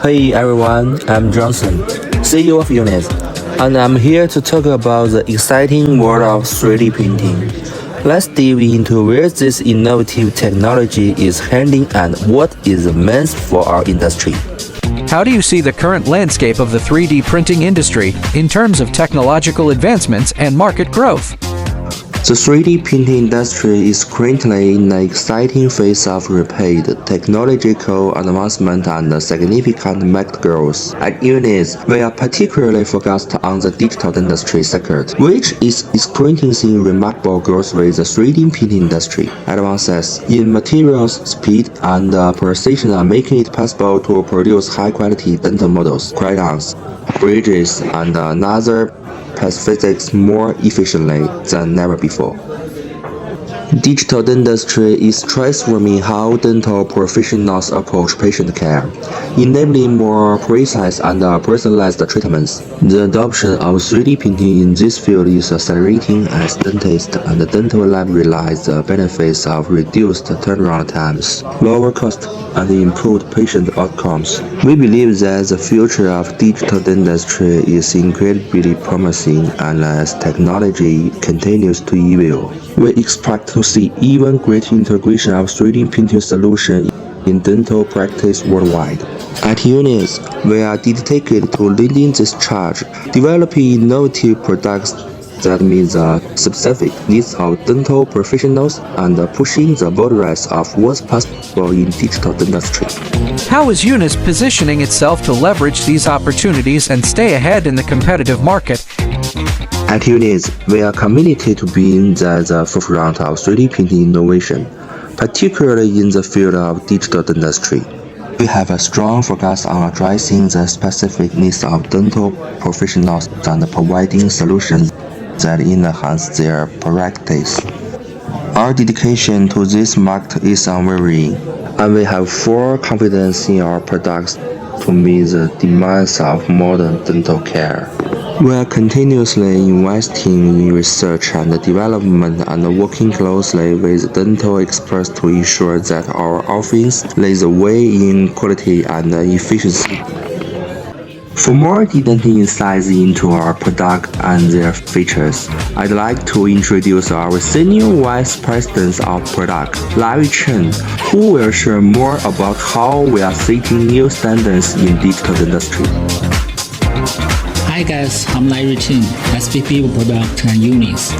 Hey everyone, I'm Johnson, CEO of UNIZ, and I'm here to talk about the exciting world of 3D printing. Let's dive into where this innovative technology is heading and what it means for our industry. How do you see the current landscape of the 3D printing industry in terms of technological advancements and market growth? The 3D printing industry is currently in an exciting phase of rapid technological advancement and significant market growth. At UNIZ, we are particularly focused on the digital dentistry sector, which is experiencing remarkable growth with the 3D printing industry. Advances in materials, speed, and precision are making it possible to produce high-quality dental models, crayons, bridges, and other physics more efficiently than ever before. Digital dentistry is transforming how dental professionals approach patient care, enabling more precise and personalized treatments. The adoption of 3D printing in this field is accelerating as dentists and dental lab realize the benefits of reduced turnaround times, lower cost, and improved patient outcomes. We believe that the future of digital dentistry is incredibly promising, and as technology continues to evolve, we expect to see even greater integration of 3D printing solutions in dental practice worldwide. At UNIZ, we are dedicated to leading this charge, developing innovative products that meet the specific needs of dental professionals and pushing the boundaries of what's possible in digital dentistry. How is UNIZ positioning itself to leverage these opportunities and stay ahead in the competitive market? At UNIZ, we are committed to being at the forefront of 3D printing innovation, particularly in the field of digital dentistry. We have a strong focus on addressing the specific needs of dental professionals and providing solutions that enhance their practice. Our dedication to this market is unwavering, and we have full confidence in our products to meet the demands of modern dental care. We are continuously investing in research and development and working closely with dental experts to ensure that our offerings lead the way in quality and efficiency. For more detailed insights into our product and their features, I'd like to introduce our Senior Vice President of Product, Larry Chen, who will share more about how we are setting new standards in digital dentistry. Hi guys, I'm Larry Chen, SVP of Product at UNIZ.